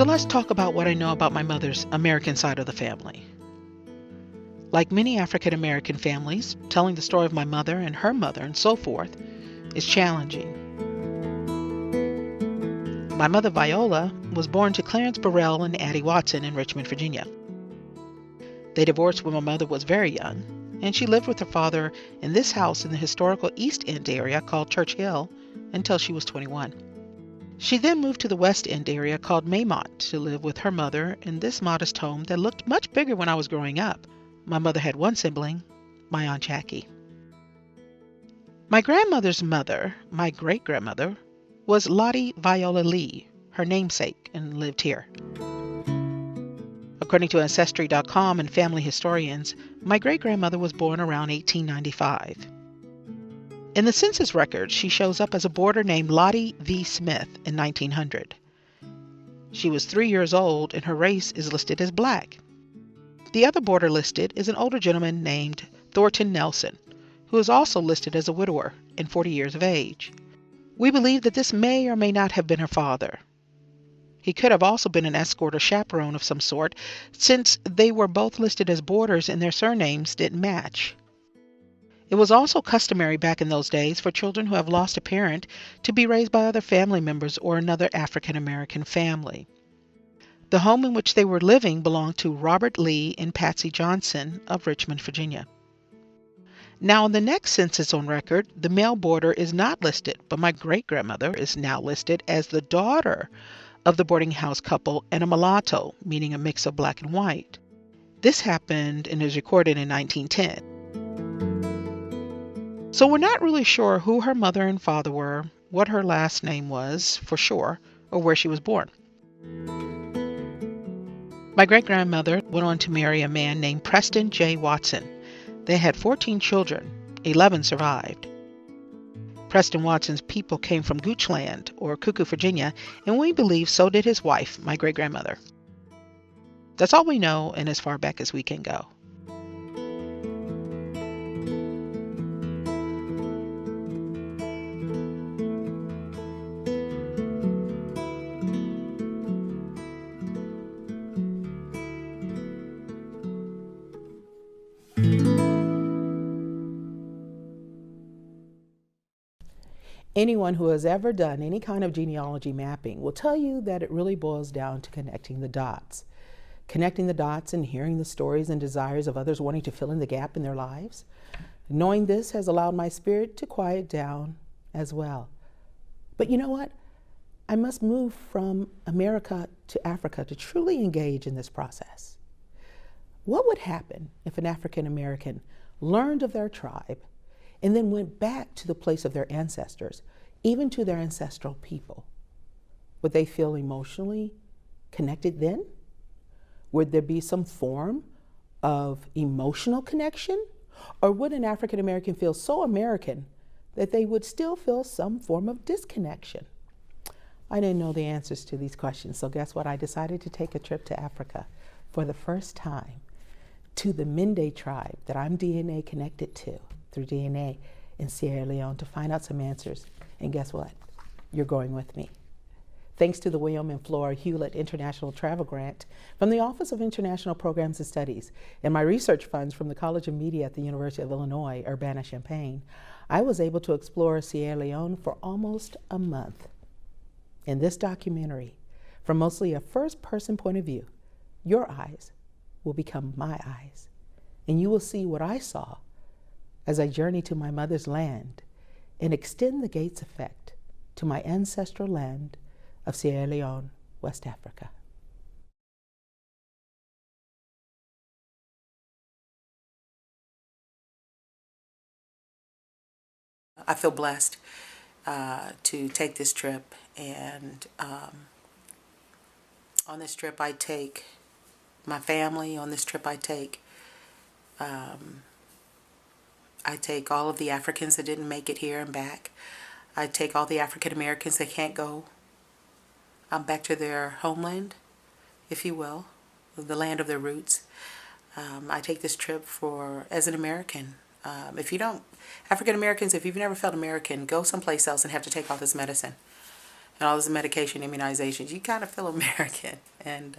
So let's talk about what I know about my mother's American side of the family. Like many African American families, telling the story of my mother and her mother and so forth is challenging. My mother, Viola, was born to Clarence Burrell and Addie Watson in Richmond, Virginia. They divorced when my mother was very young, and she lived with her father in this house in the historical East End area called Church Hill until she was 21. She then moved to the West End area called Maymont to live with her mother in this modest home that looked much bigger when I was growing up. My mother had one sibling, my Aunt Jackie. My grandmother's mother, my great-grandmother, was Lottie Viola Lee, her namesake, and lived here. According to Ancestry.com and family historians, my great-grandmother was born around 1895. In the census record, she shows up as a boarder named Lottie V. Smith in 1900. She was 3 years old and her race is listed as black. The other boarder listed is an older gentleman named Thornton Nelson, who is also listed as a widower and 40 years of age. We believe that this may or may not have been her father. He could have also been an escort or chaperone of some sort, since they were both listed as boarders and their surnames didn't match. It was also customary back in those days for children who have lost a parent to be raised by other family members or another African American family. The home in which they were living belonged to Robert Lee and Patsy Johnson of Richmond, Virginia. Now, in the next census on record, the male boarder is not listed, but my great-grandmother is now listed as the daughter of the boarding house couple and a mulatto, meaning a mix of black and white. This happened and is recorded in 1910. So we're not really sure who her mother and father were, what her last name was for sure, or where she was born. My great-grandmother went on to marry a man named Preston J. Watson. They had 14 children, 11 survived. Preston Watson's people came from Goochland, or Cuckoo, Virginia, and we believe so did his wife, my great-grandmother. That's all we know and as far back as we can go. Anyone who has ever done any kind of genealogy mapping will tell you that it really boils down to connecting the dots. Connecting the dots and hearing the stories and desires of others wanting to fill in the gap in their lives. Knowing this has allowed my spirit to quiet down as well. But you know what? I must move from America to Africa to truly engage in this process. What would happen if an African American learned of their tribe and then went back to the place of their ancestors, even to their ancestral people? Would they feel emotionally connected then? Would there be some form of emotional connection? Or would an African American feel so American that they would still feel some form of disconnection? I didn't know the answers to these questions, so guess what? I decided to take a trip to Africa for the first time to the Mende tribe that I'm DNA connected to through DNA in Sierra Leone to find out some answers. And guess what? You're going with me. Thanks to the William and Flora Hewlett International Travel Grant from the Office of International Programs and Studies and my research funds from the College of Media at the University of Illinois, Urbana-Champaign, I was able to explore Sierra Leone for almost a month. In this documentary, from mostly a first-person point of view, your eyes will become my eyes, and you will see what I saw as I journey to my mother's land and extend the Gates effect to my ancestral land of Sierra Leone, West Africa. I feel blessed to take this trip, and on this trip I take my family. On this trip I take all of the Africans that didn't make it here and back. I take all the African Americans that can't go back to their homeland, if you will, the land of their roots. I take this trip as an American. African Americans, if you've never felt American, go someplace else and have to take all this medicine. and all this medication, immunizations, you kind of feel American. And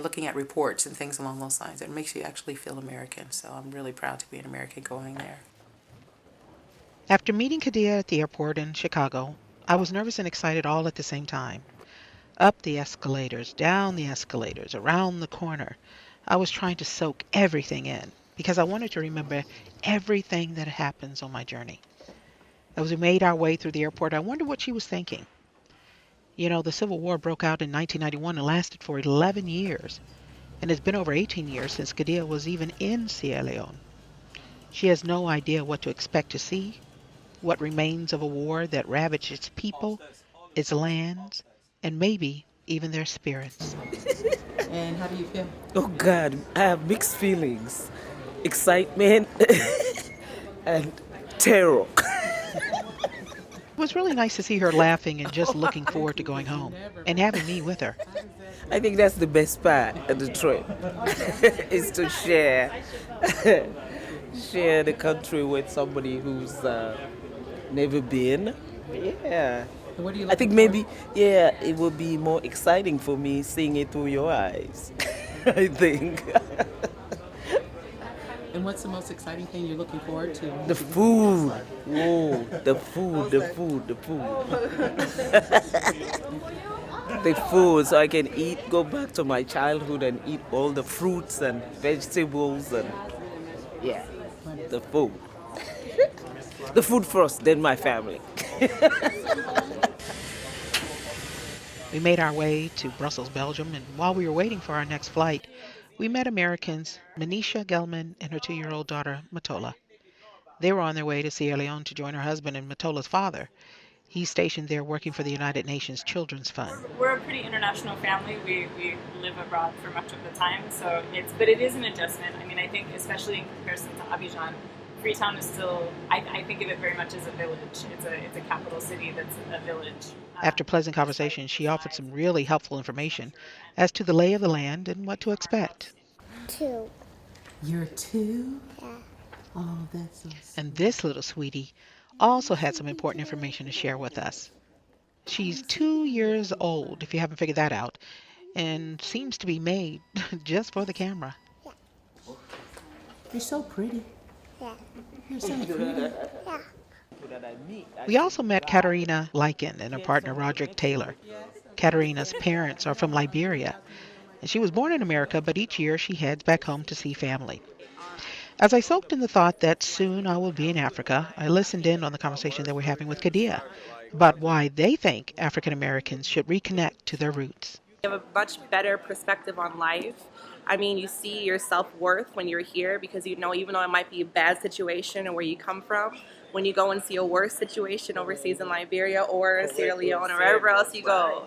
looking at reports and things along those lines, it makes you actually feel American. So I'm really proud to be an American going there. After meeting Kadia at the airport in Chicago, I was nervous and excited all at the same time. Up the escalators, down the escalators, around the corner. I was trying to soak everything in because I wanted to remember everything that happens on my journey. As we made our way through the airport, I wondered what she was thinking. You know, the Civil War broke out in 1991 and lasted for 11 years, and it's been over 18 years since Kadia was even in Sierra Leone. She has no idea what to expect to see, what remains of a war that ravaged its people, its lands, and maybe even their spirits. And how do you feel? Oh God, I have mixed feelings, excitement and terror. It was really nice to see her laughing and just looking forward to going home and having me with her. I think that's the best part of the trip is to share the country with somebody who's never been. Yeah. What are you I think looking for? maybe, yeah, it would be more exciting for me seeing it through your eyes. I think. And what's the most exciting thing you're looking forward to? The food. Whoa, the food, the food, the food. The food, so I can eat, go back to my childhood and eat all the fruits and vegetables and, yeah, the food. The food first, then my family. We made our way to Brussels, Belgium, and while we were waiting for our next flight, we met Americans Manisha Gelman and her 2-year-old daughter, Matola. They were on their way to Sierra Leone to join her husband and Matola's father. He's stationed there working for the United Nations Children's Fund. We're a pretty international family. We live abroad for much of the time, so but it is an adjustment. I mean, I think especially in comparison to Abidjan, Freetown is still. I think of it very much as a village. It's a capital city that's a village. After pleasant conversation, she offered some really helpful information as to the lay of the land and what to expect. Two. You're two? Yeah. Oh, that's so sweet. And this little sweetie also had some important information to share with us. She's 2 years old, if you haven't figured that out, and seems to be made just for the camera. You're so pretty. Yeah. You're so pretty. Yeah. We also met Katerina Lykin and her partner Roderick Taylor. Katerina's parents are from Liberia, and she was born in America, but each year she heads back home to see family. As I soaked in the thought that soon I will be in Africa, I listened in on the conversation they were having with Kadia about why they think African Americans should reconnect to their roots. You have a much better perspective on life. I mean, you see your self-worth when you're here because you know, even though it might be a bad situation or where you come from, when you go and see a worse situation overseas in Liberia or in Sierra Leone or wherever else you go,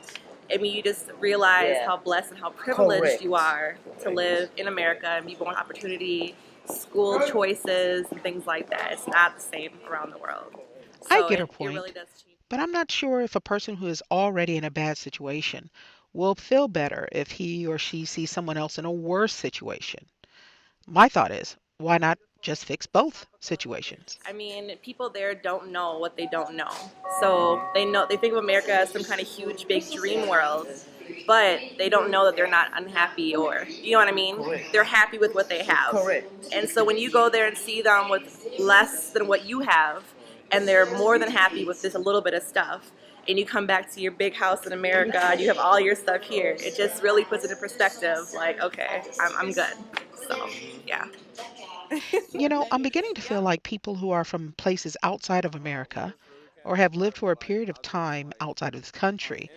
I mean, you just realize how blessed and how privileged you are to live in America and be born with opportunity, school choices, and things like that. It's not the same around the world. I So get her it point, really does change. but I'm not sure if a person who is already in a bad situation will feel better if he or she sees someone else in a worse situation. My thought is, why not just fix both situations? I mean, people there don't know what they don't know. So they think of America as some kind of huge, big dream world, but they don't know that they're not unhappy or, you know what I mean? Correct. They're happy with what they have. Correct. And so when you go there and see them with less than what you have, and they're more than happy with just a little bit of stuff, and you come back to your big house in America and you have all your stuff here, it just really puts it in perspective, like, okay, I'm good. So, yeah. You know, I'm beginning to feel like people who are from places outside of America or have lived for a period of time outside of this country,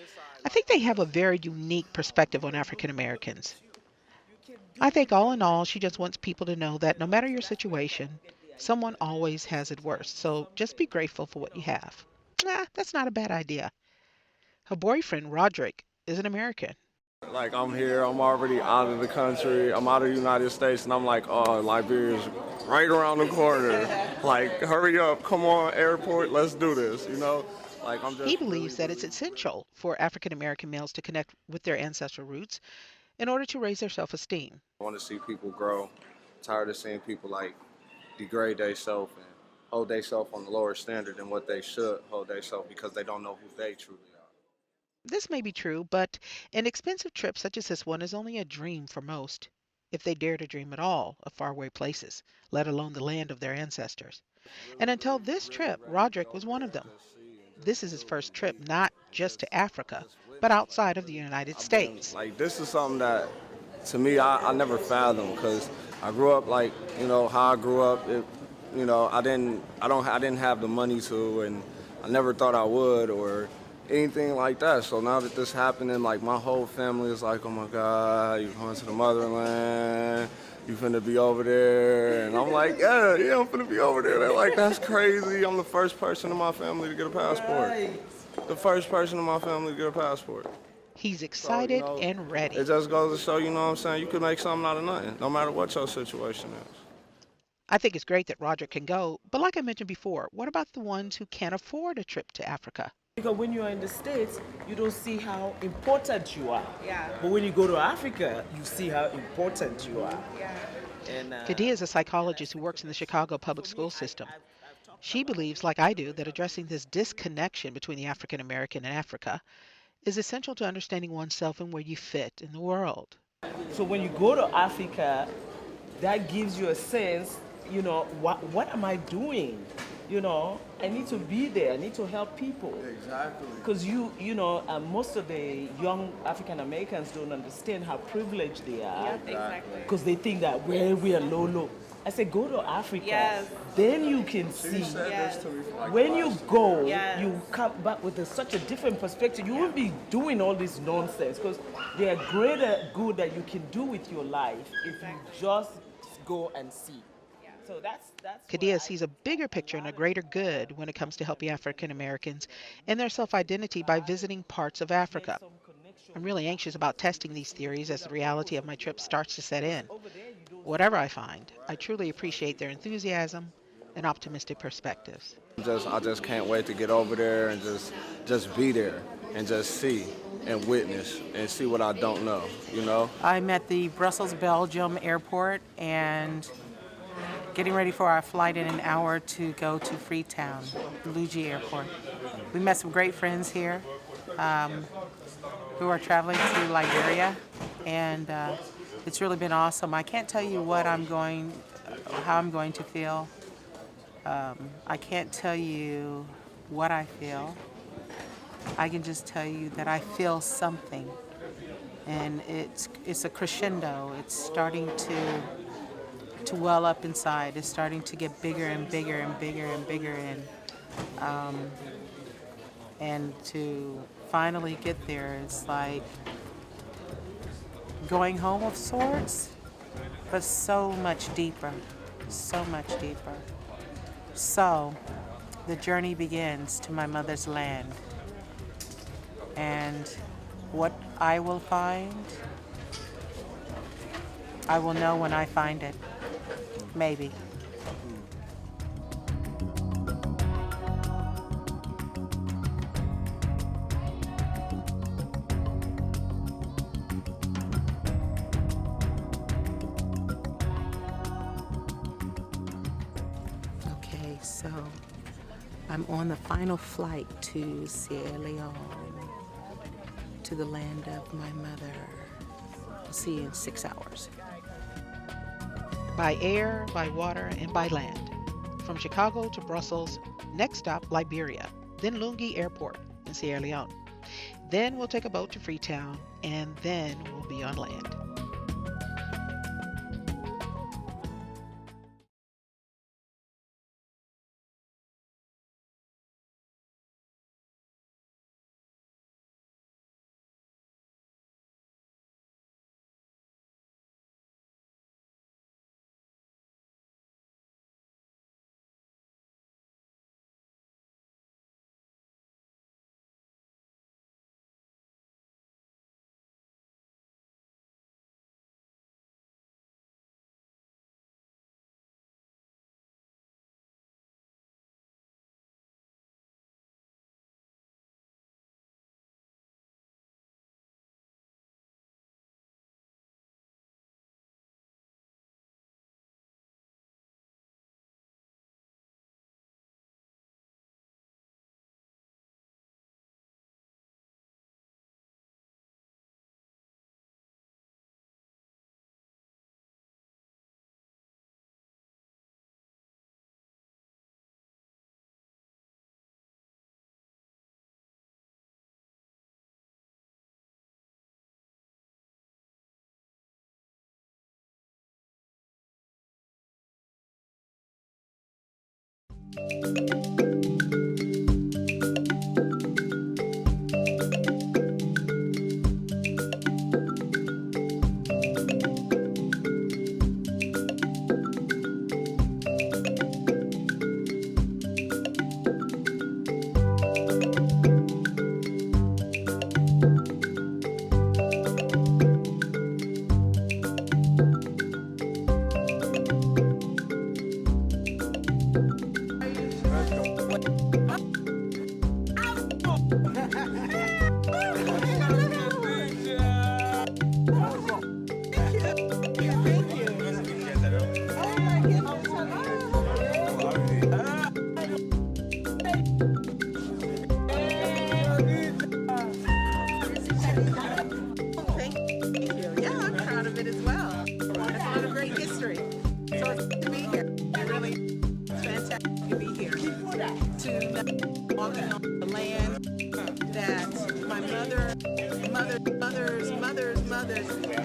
I think they have a very unique perspective on African Americans. I think all in all, she just wants people to know that no matter your situation, someone always has it worse. So just be grateful for what you have. That's not a bad idea. Her boyfriend, Roderick, is an American. Like I'm here, I'm already out of the country, I'm out of the United States, and I'm like, oh, Liberia's right around the corner. Like, hurry up, come on, airport, let's do this, you know? Like, I'm He just really, believes that it's really essential for African American males to connect with their ancestral roots in order to raise their self esteem. want to see people grow. Tired of seeing people like degrade themselves and hold themselves on a lower standard than what they should hold themselves because they don't know who they truly are. This may be true, but an expensive trip such as this one is only a dream for most, if they dare to dream at all of faraway places, let alone the land of their ancestors. And until this trip, Roderick was one of them. This is his first trip not just to Africa, but outside of the United I've been States. like, this is something that to me I never fathomed because I grew up like, how I grew up. I didn't have the money to, and I never thought I would or anything like that. So now that this happened, and like my whole family is like, oh my God, you're going to the motherland. You finna be over there, and I'm like, yeah, I'm finna be over there. They're like, that's crazy. I'm the first person in my family to get a passport. The first person in my family to get a passport. He's So, excited and it ready. just goes to show, what I'm saying, you can make something out of nothing, no matter what your situation is. I think it's great that Roderick can go, but like I mentioned before, what about the ones who can't afford a trip to Africa? Because when you're in the States, you don't see how important you are. Yeah. But when you go to Africa, you see how important you are. Yeah. And Kadia is a psychologist who works in the Chicago public school system. She believes, like I do, that addressing this disconnection between the African American and Africa is essential to understanding oneself and where you fit in the world. so when you go to Africa, that gives you a sense, what am I doing? I need to be there. I need to help people. Exactly. Because most of the young African Americans don't understand how privileged they are. Yep, exactly. Because they think that we are low, low. I said, go to Africa. Yes. Then you can She see. said Yes. this to me for like When the you last go, Yes. you come back with such a different perspective. You won't be doing all this nonsense because there are greater good that you can do with your life if you just go and see. So that's where Kadia I sees a think bigger a picture and a lot of greater good when it comes to helping African Americans and their self identity by visiting parts of make Africa. some connection I'm with really anxious about testing these theories as the reality of my trip starts to set in. over there. You don't Whatever I find, I truly appreciate their enthusiasm and optimistic perspectives. I just can't wait to get over there and just be there and just see and witness and see what I don't know. I'm at the Brussels, Belgium airport and getting ready for our flight in an hour to go to Freetown, Luigi Airport. We met some great friends here who are traveling to Liberia, and it's really been awesome. I can't tell you how I'm going to feel. I can't tell you what I feel. I can just tell you that I feel something, and it's a crescendo. It's starting to well up inside. It's starting to get bigger and bigger and bigger and bigger, and to finally get there, it's like going home of sorts, but so much deeper, so much deeper. So the journey begins to my mother's land, and what I will find, I will know when I find it. Maybe. Okay, so I'm on the final flight to Sierra Leone, to the land of my mother. We'll see you in 6 hours. By air, by water, and by land. From Chicago to Brussels, next stop Liberia, then Lungi Airport in Sierra Leone. Then we'll take a boat to Freetown, and then we'll be on land.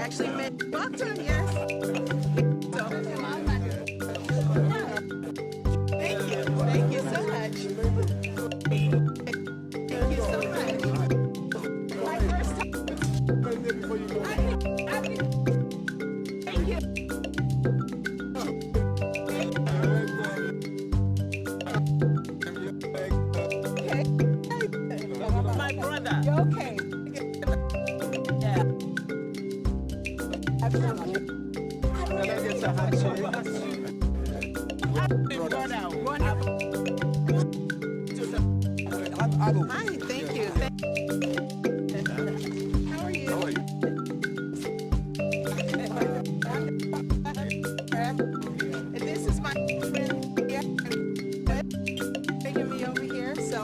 Actually met Doctor, yes. So, thank you so much. Thank you so much. My first thank you. Okay. My brother. You okay? Yeah. Absolutely. Hi, thank you. How are you? And this is my friend here. Taking me over here, so.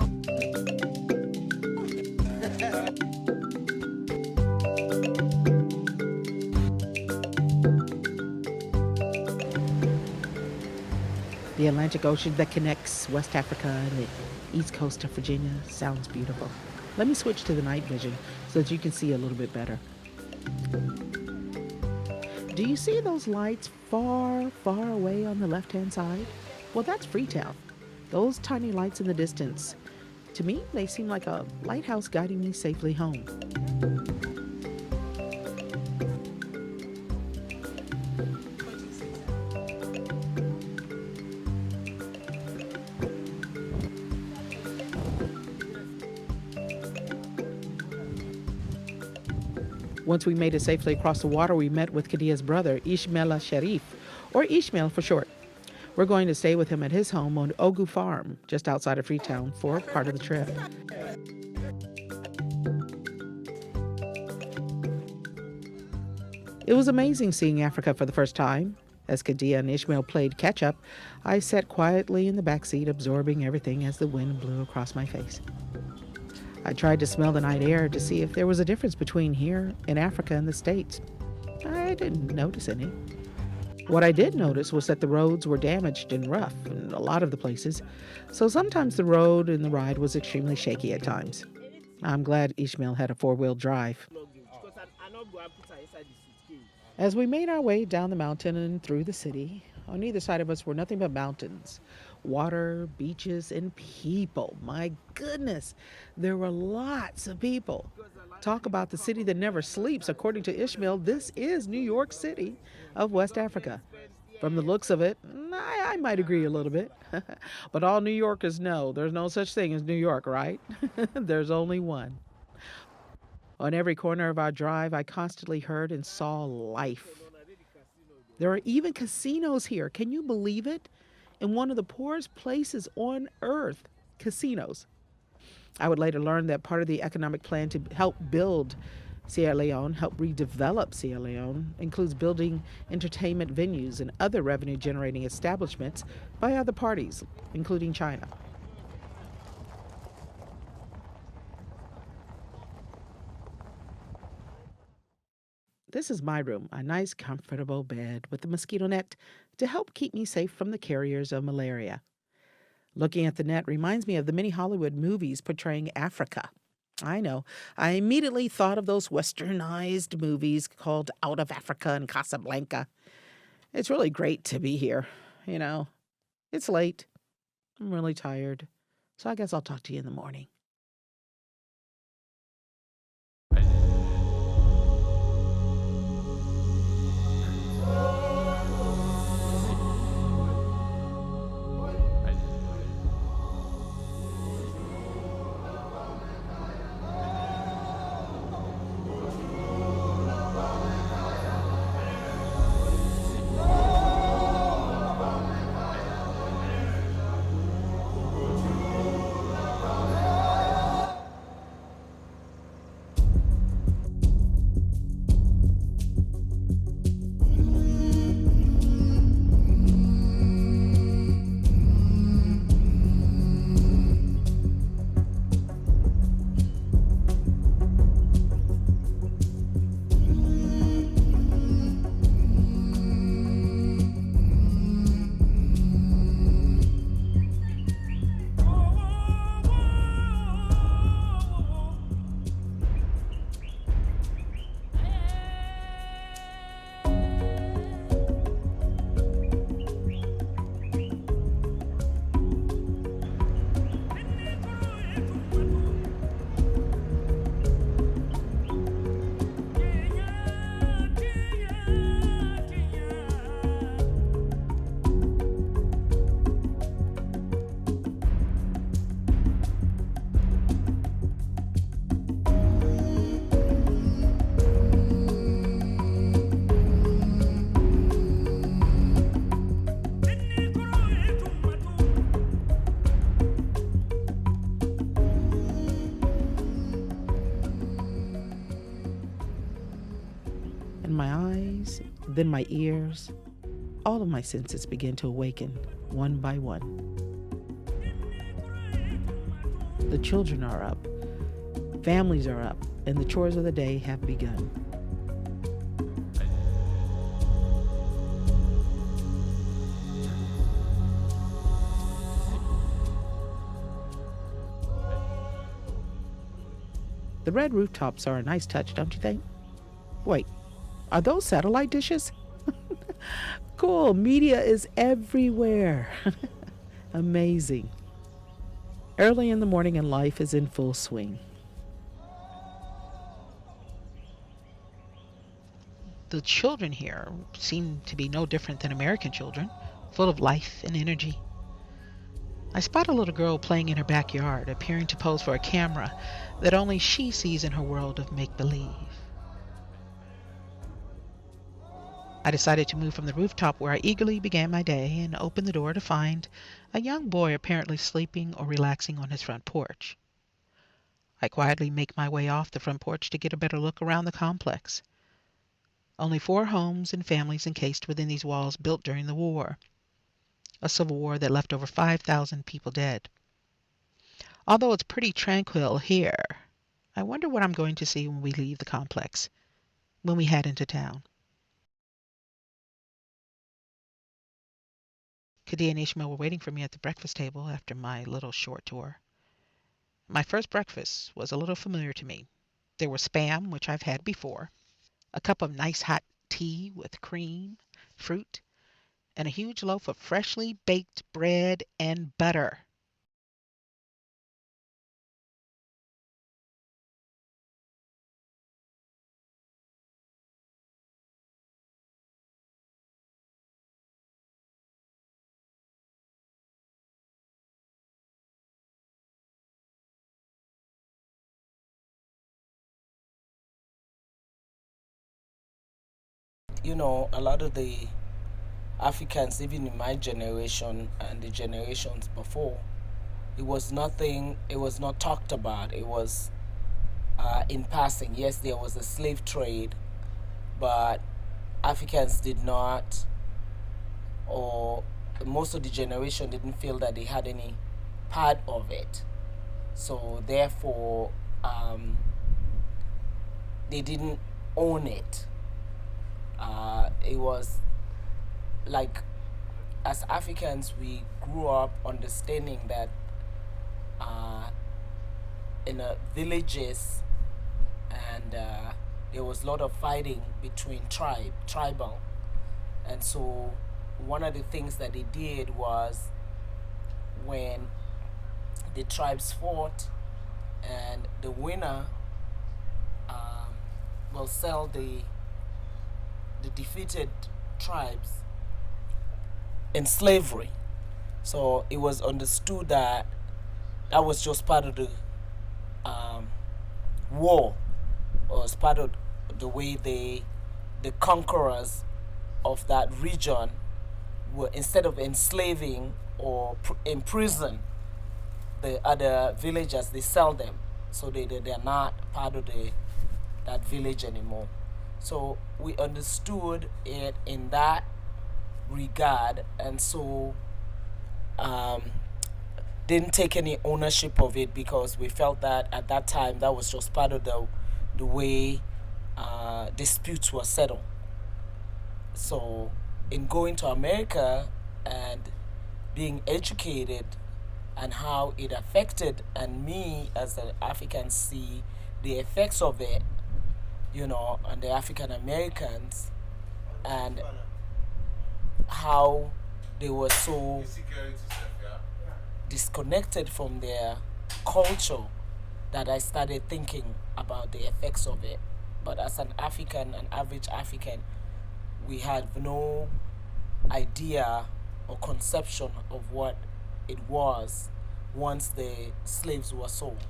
The Atlantic Ocean that connects West Africa and the east coast of Virginia sounds beautiful. Let me switch to the night vision so that you can see a little bit better. Do you see those lights far, far away on the left-hand side? Well, that's Freetown. Those tiny lights in the distance. To me, they seem like a lighthouse guiding me safely home. Once we made it safely across the water, we met with Khadija's brother, Ishmael Sharif, or Ishmael for short. We're going to stay with him at his home on Ogu Farm, just outside of Freetown, for part of the trip. It was amazing seeing Africa for the first time. As Khadija and Ishmael played catch-up, I sat quietly in the back seat, absorbing everything as the wind blew across my face. I tried to smell the night air to see if there was a difference between here in Africa and the States. I didn't notice any. What I did notice was that the roads were damaged and rough in a lot of the places, so sometimes the road and the ride was extremely shaky at times. I'm glad Ishmael had a four-wheel drive. As we made our way down the mountain and through the city, on either side of us were nothing but mountains, water, beaches, and people. My goodness, there were lots of people. Talk about the city that never sleeps. According to Ishmael, this is New York City of West Africa. From the looks of it, I might agree a little bit. But all New Yorkers know there's no such thing as New York, right? There's only one. On every corner of our drive, I constantly heard and saw life. There are even casinos here. Can you believe it? In one of the poorest places on earth, casinos. I would later learn that part of the economic plan to help build Sierra Leone, help redevelop Sierra Leone, includes building entertainment venues and other revenue-generating establishments by other parties, including China. This is my room, a nice, comfortable bed with a mosquito net to help keep me safe from the carriers of malaria. Looking at the net reminds me of the many Hollywood movies portraying Africa. I know. I immediately thought of those westernized movies called Out of Africa and Casablanca. It's really great to be here, you know. It's late. I'm really tired, so I guess I'll talk to you in the morning. And my eyes, then my ears, all of my senses begin to awaken one by one. The children are up, families are up, and the chores of the day have begun. The red rooftops are a nice touch, don't you think? Wait, are those satellite dishes? Cool, media is everywhere. Amazing. Early in the morning and life is in full swing. The children here seem to be no different than American children, full of life and energy. I spot a little girl playing in her backyard, appearing to pose for a camera that only she sees in her world of make-believe. I decided to move from the rooftop where I eagerly began my day and opened the door to find a young boy apparently sleeping or relaxing on his front porch. I quietly make my way off the front porch to get a better look around the complex. Only 4 homes and families encased within these walls built during the war, a civil war that left over 5,000 people dead. Although it's pretty tranquil here, I wonder what I'm going to see when we leave the complex, when we head into town. Kadia and Ishmael were waiting for me at the breakfast table after my little short tour. My first breakfast was a little familiar to me. There was spam, which I've had before, a cup of nice hot tea with cream, fruit, and a huge loaf of freshly baked bread and butter. You know, a lot of the Africans, even in my generation and the generations before, it was nothing, it was not talked about. It was in passing. Yes, there was a slave trade, but Africans did not, or most of the generation didn't feel that they had any part of it. So therefore, they didn't own it. It was like, as Africans, we grew up understanding that in villages, and there was a lot of fighting between tribal. And so one of the things that they did was, when the tribes fought, and the winner will sell the defeated tribes in slavery. So it was understood that that was just part of the war, or as part of the way the conquerors of that region were, instead of enslaving or imprison the other villagers, they sell them, so they're not part of that village anymore. So we understood it in that regard, and so didn't take any ownership of it, because we felt that at that time that was just part of the way disputes were settled. So in going to America and being educated and how it affected, and me as an African see the effects of it, on the African Americans, and how they were so disconnected from their culture, that I started thinking about the effects of it. But as an average African, we had no idea or conception of what it was once the slaves were sold.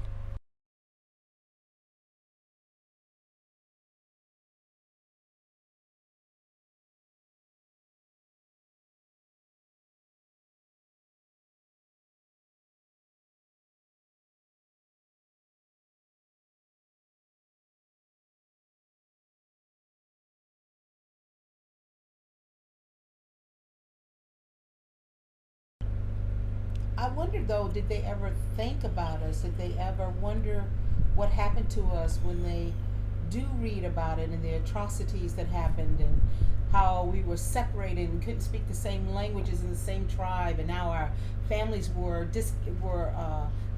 I wonder though, did they ever think about us? Did they ever wonder what happened to us when they do read about it and the atrocities that happened, and how we were separated and couldn't speak the same languages in the same tribe, and how our families were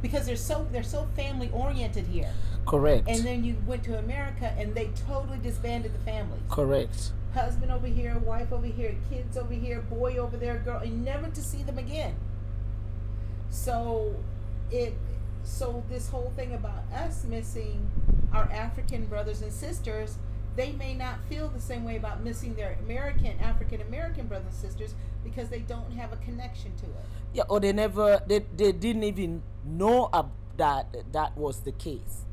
because they're so family oriented here. Correct. And then you went to America and they totally disbanded the families. Correct. Husband over here, wife over here, kids over here, boy over there, girl, and never to see them again. So this whole thing about us missing our African brothers and sisters, they may not feel the same way about missing their African American brothers and sisters, because they don't have a connection to it. Yeah, or they didn't even know that was the case.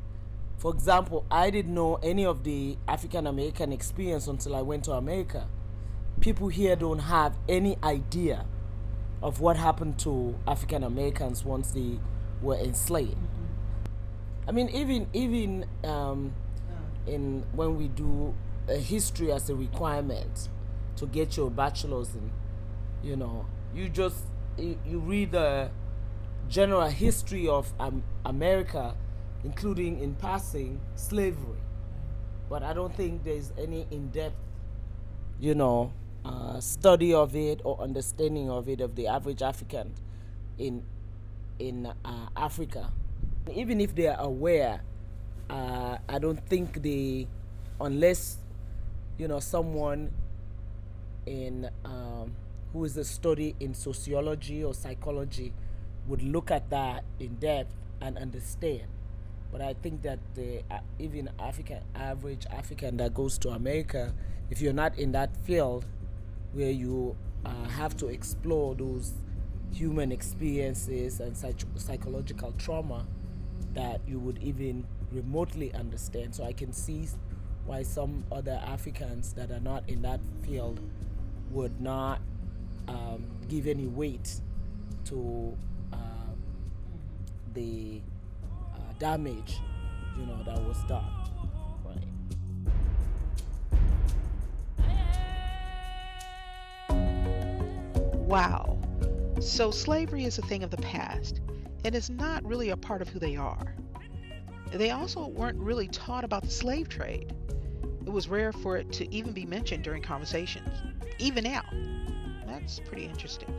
For example, I didn't know any of the African American experience until I went to America. People here don't have any idea of what happened to African Americans once they were enslaved. Mm-hmm. I mean, even in when we do a history as a requirement to get your bachelor's, in, you read the general history of America, including in passing slavery, but I don't think there's any in-depth, study of it or understanding of it of the average African in Africa. Even if they are aware, I don't think they, unless someone in who is a study in sociology or psychology would look at that in depth and understand. But I think that the even average African that goes to America, if you're not in that field where you have to explore those human experiences and psychological trauma, that you would even remotely understand. So I can see why some other Africans that are not in that field would not give any weight to the damage, that was done. Wow. So slavery is a thing of the past, and is not really a part of who they are. They also weren't really taught about the slave trade. It was rare for it to even be mentioned during conversations, even now. That's pretty interesting.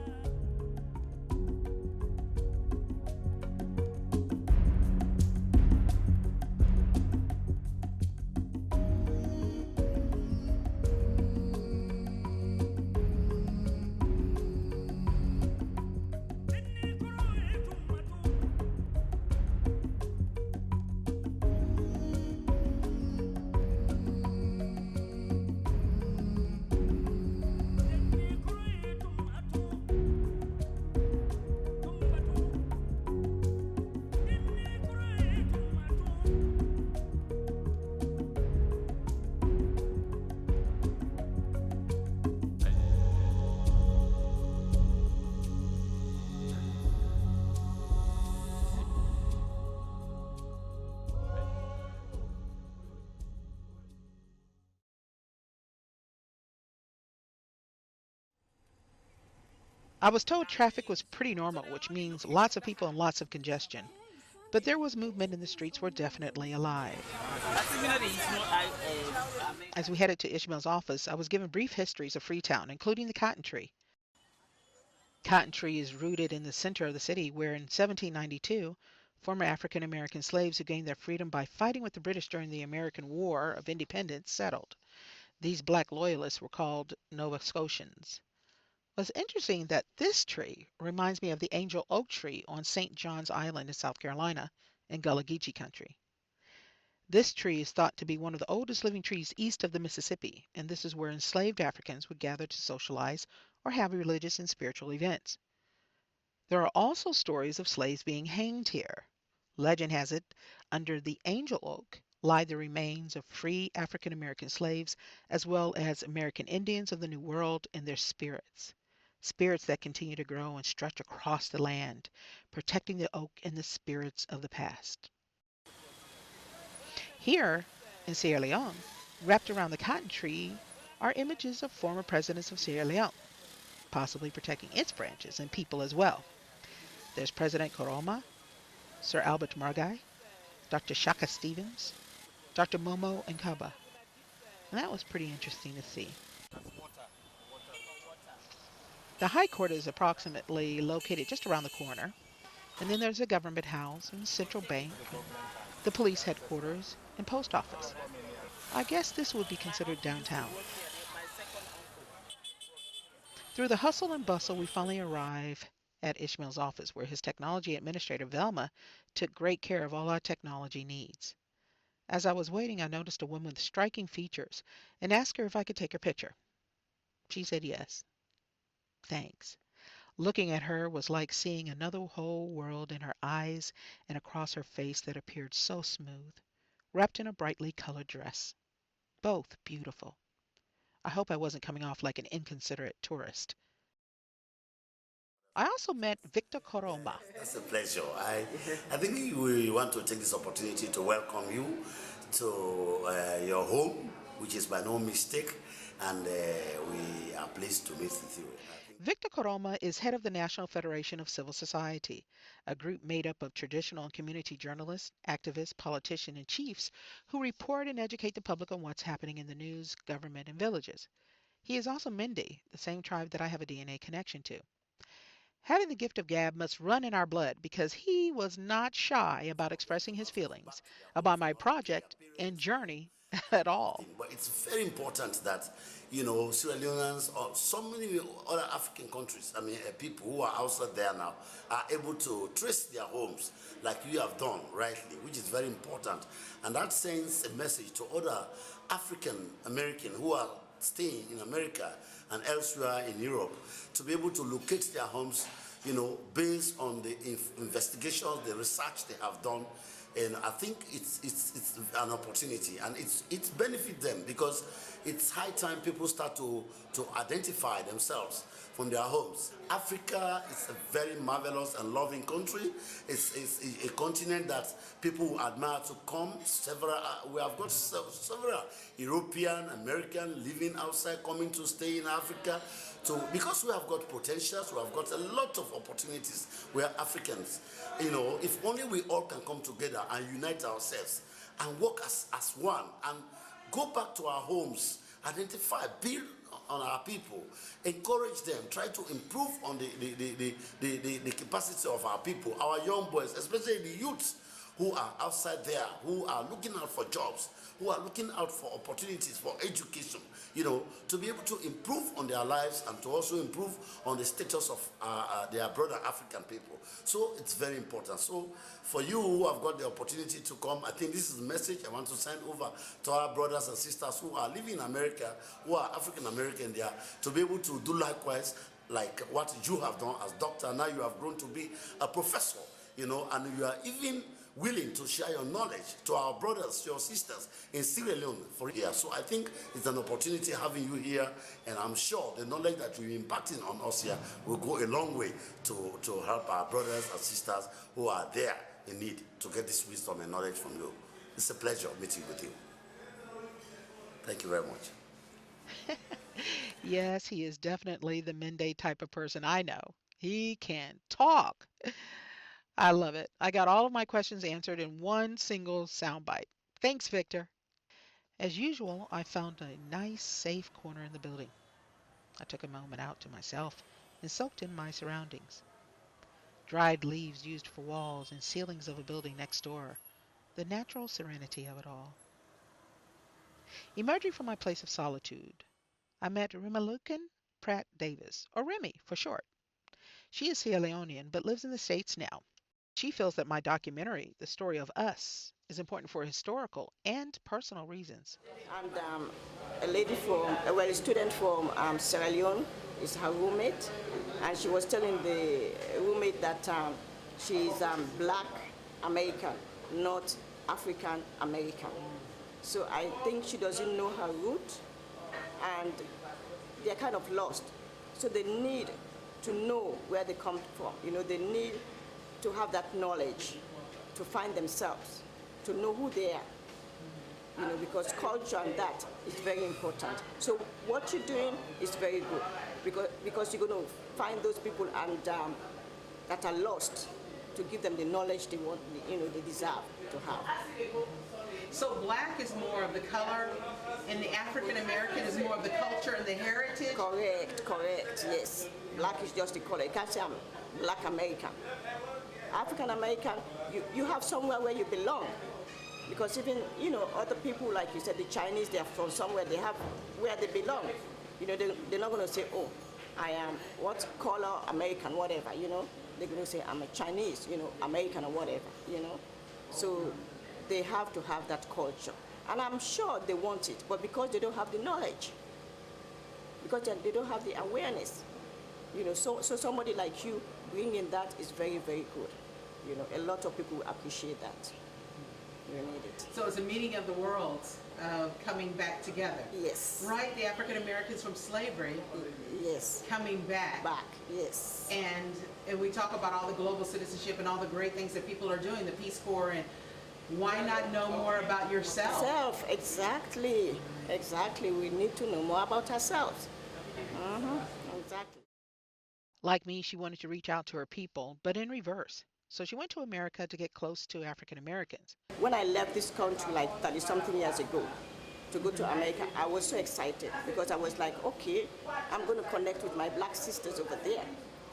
I was told traffic was pretty normal, which means lots of people and lots of congestion. But there was movement and the streets were definitely alive. As we headed to Ishmael's office, I was given brief histories of Freetown, including the cotton tree. Cotton tree is rooted in the center of the city, where in 1792, former African American slaves who gained their freedom by fighting with the British during the American War of Independence settled. These black loyalists were called Nova Scotians. What's interesting that this tree reminds me of the angel oak tree on St. John's Island in South Carolina in Gullah Geechee country. This tree is thought to be one of the oldest living trees east of the Mississippi, and this is where enslaved Africans would gather to socialize or have religious and spiritual events. There are also stories of slaves being hanged here. Legend has it, under the angel oak lie the remains of free African American slaves, as well as American Indians of the New World and their spirits. Spirits that continue to grow and stretch across the land, protecting the oak and the spirits of the past. Here in Sierra Leone, wrapped around the cotton tree, are images of former presidents of Sierra Leone, possibly protecting its branches and people as well. There's President Koroma, Sir Albert Margai, Dr. Shaka Stevens, Dr. Momo Nkaba. And that was pretty interesting to see. The High Court is approximately located just around the corner. And then there's a government house and central bank, and the police headquarters and post office. I guess this would be considered downtown. Through the hustle and bustle, we finally arrive at Ishmael's office, where his technology administrator, Velma, took great care of all our technology needs. As I was waiting, I noticed a woman with striking features and asked her if I could take her picture. She said yes. Thanks. Looking at her was like seeing another whole world in her eyes and across her face that appeared so smooth, wrapped in a brightly colored dress. Both beautiful. I hope I wasn't coming off like an inconsiderate tourist. I also met Victor Koroma. That's a pleasure. I think we want to take this opportunity to welcome you to your home, which is by no mistake, and we are pleased to meet with you. Victor Koroma is head of the National Federation of Civil Society, a group made up of traditional and community journalists, activists, politicians, and chiefs who report and educate the public on what's happening in the news, government, and villages. He is also Mende, the same tribe that I have a DNA connection to. Having the gift of gab must run in our blood because he was not shy about expressing his feelings about my project and journey at all. But it's very important that, Sierra Leoneans or so many other African countries, people who are outside there now, are able to trace their homes like you have done rightly, which is very important. And that sends a message to other African American who are staying in America and elsewhere in Europe to be able to locate their homes, based on the investigations, the research they have done. And I think it's an opportunity, and it's benefit them because it's high time people start to identify themselves from their homes. Africa is a very marvelous and loving country. It's a continent that people who admire to come. We have got several European, American living outside, coming to stay in Africa. Because we have got potentials, we have got a lot of opportunities. We are Africans. If only we all can come together and unite ourselves and work as one and go back to our homes, identify, build on our people, encourage them, try to improve on the capacity of our people, our young boys, especially the youths who are outside there, who are looking out for jobs, who are looking out for opportunities for education, to be able to improve on their lives and to also improve on the status of their brother African people. So it's very important. So for you who have got the opportunity to come, I think this is the message I want to send over to our brothers and sisters who are living in America, who are African American there, to be able to do likewise, like what you have done as doctor. Now you have grown to be a professor, and you are even willing to share your knowledge to our brothers, your sisters in Sierra Leone for here. So I think it's an opportunity having you here, and I'm sure the knowledge that you're impacting on us here will go a long way to help our brothers and sisters who are there in need to get this wisdom and knowledge from you. It's a pleasure meeting with you. Thank you very much. Yes, he is definitely the Mende type of person I know. He can talk. I love it. I got all of my questions answered in one single soundbite. Thanks, Victor. As usual, I found a nice, safe corner in the building. I took a moment out to myself and soaked in my surroundings. Dried leaves used for walls and ceilings of a building next door. The natural serenity of it all. Emerging from my place of solitude, I met Rimalukan Pratt Davis, or Remy for short. She is Sierra Leonean but lives in the States now. She feels that my documentary, The Story of Us, is important for historical and personal reasons. And a lady from, well, a student from Sierra Leone is her roommate, and she was telling the roommate that she's black American, not African American. So I think she doesn't know her root, and they're kind of lost. So they need to know where they come from. You know, they need to have that knowledge to find themselves, to know who they are. You know, because culture and that is very important. So what you're doing is very good, because you're going to find those people and that are lost, to give them the knowledge they want, you know, they deserve to have. So black is more of the color, and the African American is more of the culture and the heritage? Correct, yes. Black is just the color. You can't say I'm black American. African American, you have somewhere where you belong. Because even, you know, other people, like you said, the Chinese, they're from somewhere, they have where they belong. You know, they're not going to say, oh, I am what color American, whatever, you know. They're going to say, I'm a Chinese, you know, American or whatever, you know. So they have to have that culture. And I'm sure they want it, but because they don't have the knowledge, because they don't have the awareness, you know, so somebody like you bringing that is very, very good. You know, a lot of people appreciate that. You need it. So it's a meeting of the worlds coming back together. Yes. Right, the African Americans from slavery. Yes. Coming back. Yes. And we talk about all the global citizenship and all the great things that people are doing, the Peace Corps, and why not know more about yourself? Exactly. We need to know more about ourselves. Exactly. Like me, she wanted to reach out to her people, but in reverse. So she went to America to get close to African Americans. When I left this country like 30-something years ago to go to America, I was so excited because I was like, okay, I'm going to connect with my black sisters over there.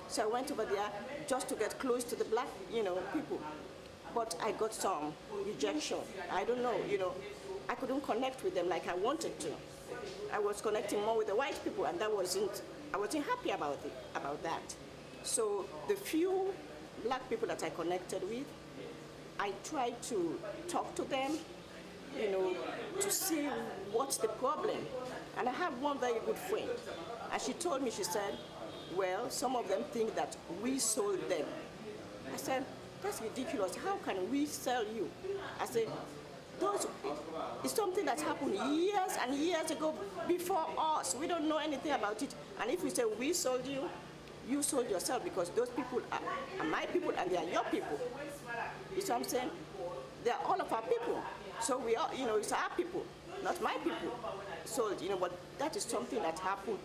So I went over there just to get close to the black, you know, people. But I got some rejection. I don't know, you know, I couldn't connect with them like I wanted to. I was connecting more with the white people, and I wasn't happy about that. So the few black people that I connected with, I tried to talk to them, you know, to see what's the problem. And I have one very good friend, and she told me, she said, well, some of them think that we sold them. I said, that's ridiculous. How can we sell you? I said, it's something that happened years and years ago before us. We don't know anything about it. And if we say we sold you, you sold yourself, because those people are my people and they are your people. You see what I'm saying? They are all of our people. So we are, you know, it's our people, not my people. So, you know, but that is something that happened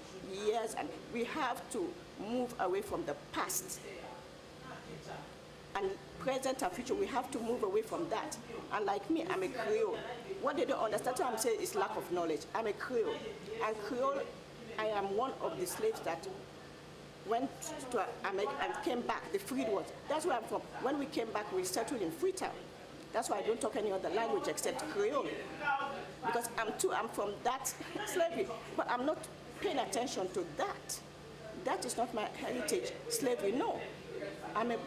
years, and we have to move away from the past. And present and future, we have to move away from that. And like me, I'm a Creole. What they don't understand, what I'm saying, is lack of knowledge. I'm a Creole. And Creole, I am one of the slaves that went to America and came back, the freed ones. That's where I'm from. When we came back, we settled in Freetown. That's why I don't talk any other language except Creole. Because I'm from that slavery. But I'm not paying attention to that. That is not my heritage. Slavery, no. I'm a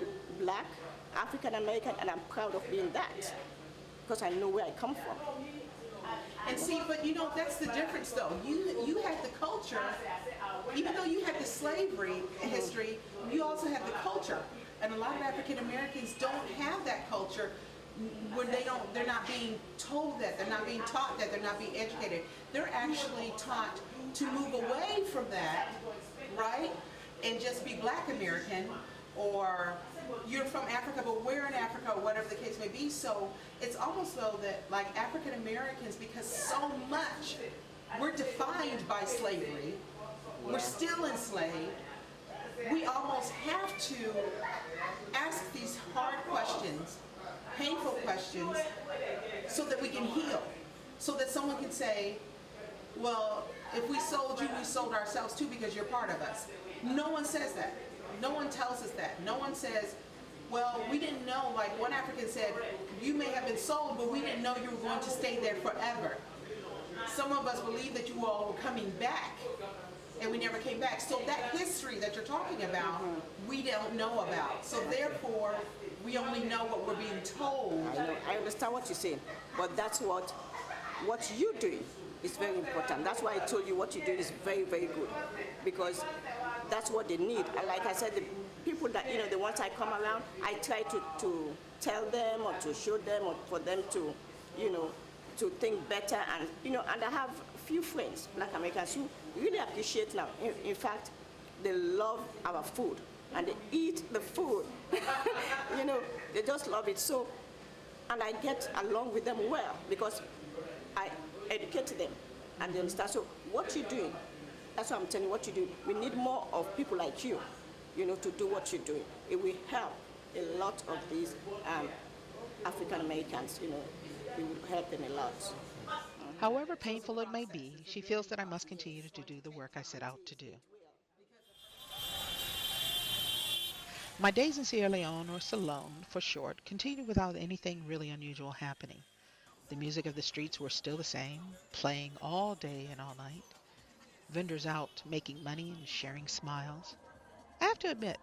black African American, and I'm proud of being that, because I know where I come from. And see, but you know, that's the difference though. You had the culture, even though you had the slavery history, you also have the culture. And a lot of African Americans don't have that culture, when they're not being told that, they're not being taught that, they're not being educated. They're actually taught to move away from that, right? And just be black American, or you're from Africa, but we're in Africa, or whatever the case may be. So it's almost though that like African Americans, because so much, we're defined by slavery, we're still enslaved. We almost have to ask these hard questions, painful questions, so that we can heal. So that someone can say, well, if we sold you, we sold ourselves too because you're part of us. No one says that. No one tells us that. No one says, well, we didn't know, like one African said, you may have been sold, but we didn't know you were going to stay there forever. Some of us believe that you all were coming back, and we never came back. So that history that you're talking about, we don't know about. So therefore, we only know what we're being told. I know, I understand what you're saying, but that's what you're doing is very important. That's why I told you what you're doing is very, very good, because that's what they need. And like I said, the people that, the ones I come around, I try to tell them or to show them or for them to, to think better. And, and I have a few friends, Black Americans, who really appreciate now. In fact, they love our food and they eat the food. They just love it. So, and I get along with them well because I educate them and they understand. So what you're doing, that's what I'm telling you, what you do. We need more of people like you, to do what you're doing. It will help a lot of these African Americans, it will help them a lot. However painful it may be, she feels that I must continue to do the work I set out to do. My days in Sierra Leone, or Salone for short, continued without anything really unusual happening. The music of the streets were still the same, playing all day and all night. Vendors out making money and sharing smiles. I have to admit,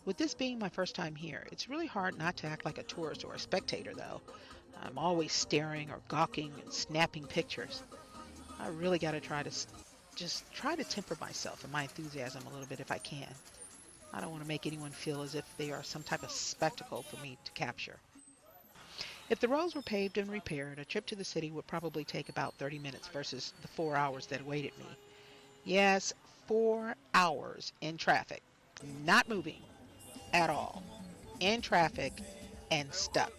with this being my first time here, it's really hard not to act like a tourist or a spectator, though. I'm always staring or gawking and snapping pictures. I really got to just try to temper myself and my enthusiasm a little bit if I can. I don't want to make anyone feel as if they are some type of spectacle for me to capture. If the roads were paved and repaired, a trip to the city would probably take about 30 minutes versus the 4 hours that awaited me. Yes, 4 hours in traffic, not moving at all, in traffic and stuck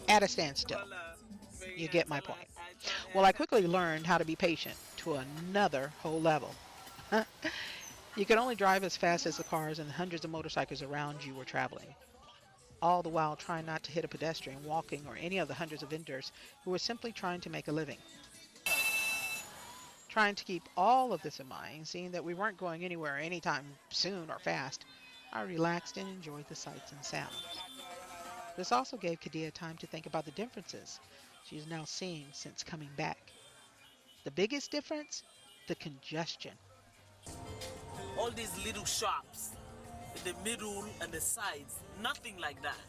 at a standstill. You get my point. Well, I quickly learned how to be patient to another whole level. You could only drive as fast as the cars and the hundreds of motorcycles around you were traveling, all the while trying not to hit a pedestrian walking or any of the hundreds of vendors who were simply trying to make a living. Trying to keep all of this in mind, seeing that we weren't going anywhere anytime soon or fast, I relaxed and enjoyed the sights and sounds. This also gave Kadia time to think about the differences she is now seeing since coming back. The biggest difference? The congestion. All these little shops in the middle and the sides, nothing like that.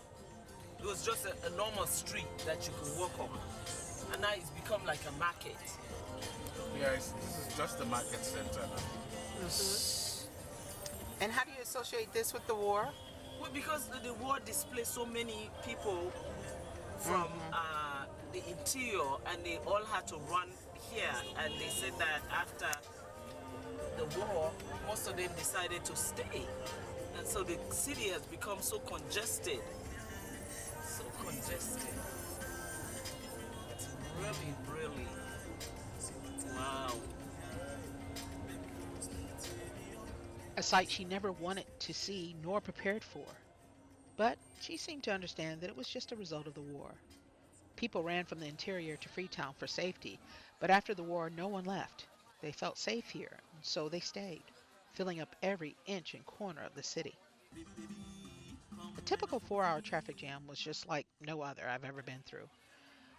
It was just a normal street that you could walk on. And now it's become like a market. Yeah, this is just the market center now. Mm-hmm. And how do you associate this with the war? Well, because the war displaced so many people from the interior, and they all had to run here. And they said that after the war, most of them decided to stay. And so the city has become so congested. So congested. It's really, really, wow. A sight she never wanted to see nor prepared for. But she seemed to understand that it was just a result of the war. People ran from the interior to Freetown for safety, but after the war, no one left. They felt safe here, and so they stayed, filling up every inch and corner of the city. A typical 4-hour traffic jam was just like no other I've ever been through.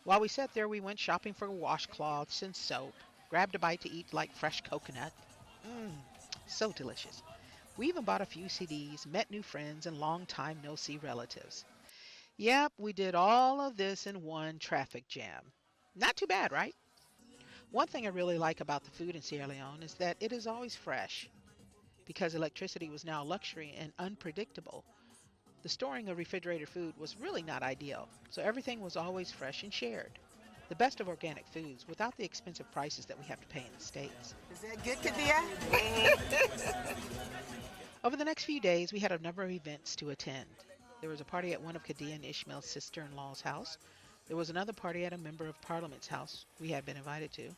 While we sat there, we went shopping for washcloths and soap, grabbed a bite to eat like fresh coconut. So delicious. We even bought a few CDs, met new friends, and long-time no-see relatives. Yep, we did all of this in one traffic jam. Not too bad, right? One thing I really like about the food in Sierra Leone is that it is always fresh. Because electricity was now a luxury and unpredictable, the storing of refrigerated food was really not ideal, so everything was always fresh and shared. The best of organic foods without the expensive prices that we have to pay in the States. Is that good, Kadia? Over the next few days, we had a number of events to attend. There was a party at one of Kadia and Ishmael's sister-in-law's house. There was another party at a member of Parliament's house we had been invited to.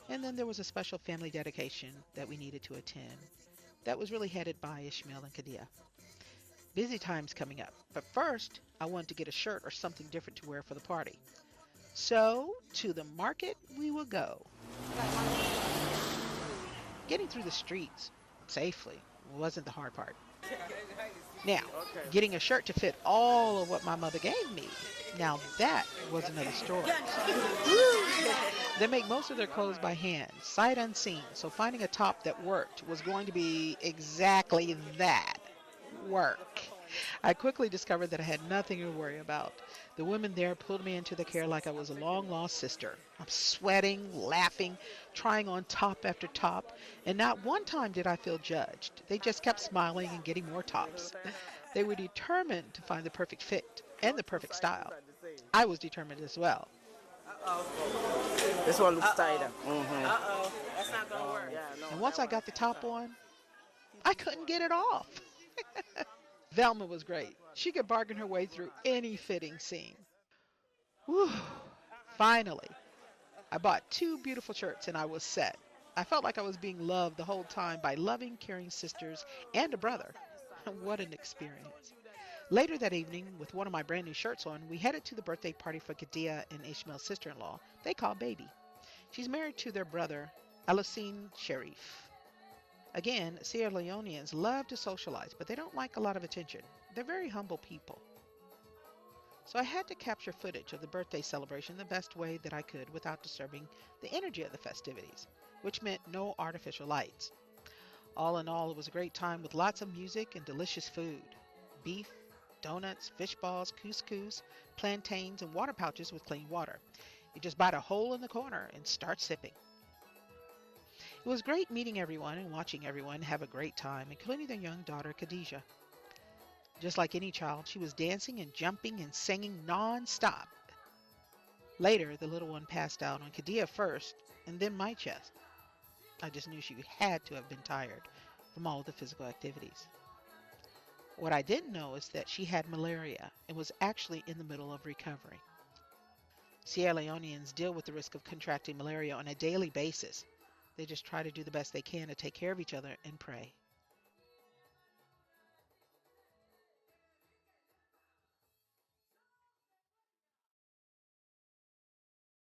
And then there was a special family dedication that we needed to attend that was really headed by Ishmael and Kadia. Busy times coming up, but first I wanted to get a shirt or something different to wear for the party. So to the market we will go. Getting through the streets safely wasn't the hard part. Now, getting a shirt to fit all of what my mother gave me, now that was another story. They make most of their clothes by hand, sight unseen, so finding a top that worked was going to be exactly that, work. I quickly discovered that I had nothing to worry about. The women there pulled me into the care like I was a long-lost sister. I'm sweating, laughing, trying on top after top, and not one time did I feel judged. They just kept smiling and getting more tops. They were determined to find the perfect fit and the perfect style. I was determined as well. This one looks tighter. That's not gonna work. Yeah, no, And once I got the top on, I couldn't get it off. Velma was great. She could bargain her way through any fitting seam. Whew. Finally, I bought two beautiful shirts and I was set. I felt like I was being loved the whole time by loving, caring sisters and a brother. What an experience. Later that evening, with one of my brand new shirts on, we headed to the birthday party for Kadia and Ishmael's sister-in-law. They call Baby. She's married to their brother, Alasine Sharif. Again, Sierra Leoneans love to socialize, but they don't like a lot of attention. They're very humble people. So I had to capture footage of the birthday celebration the best way that I could without disturbing the energy of the festivities, which meant no artificial lights. All in all, it was a great time with lots of music and delicious food. Beef, donuts, fish balls, couscous, plantains, and water pouches with clean water. You just bite a hole in the corner and start sipping. It was great meeting everyone and watching everyone have a great time, including their young daughter, Khadijah. Just like any child, she was dancing and jumping and singing non-stop. Later, the little one passed out on Khadijah first, and then my chest. I just knew she had to have been tired from all of the physical activities. What I didn't know is that she had malaria and was actually in the middle of recovery. Sierra Leoneans deal with the risk of contracting malaria on a daily basis. They just try to do the best they can to take care of each other and pray.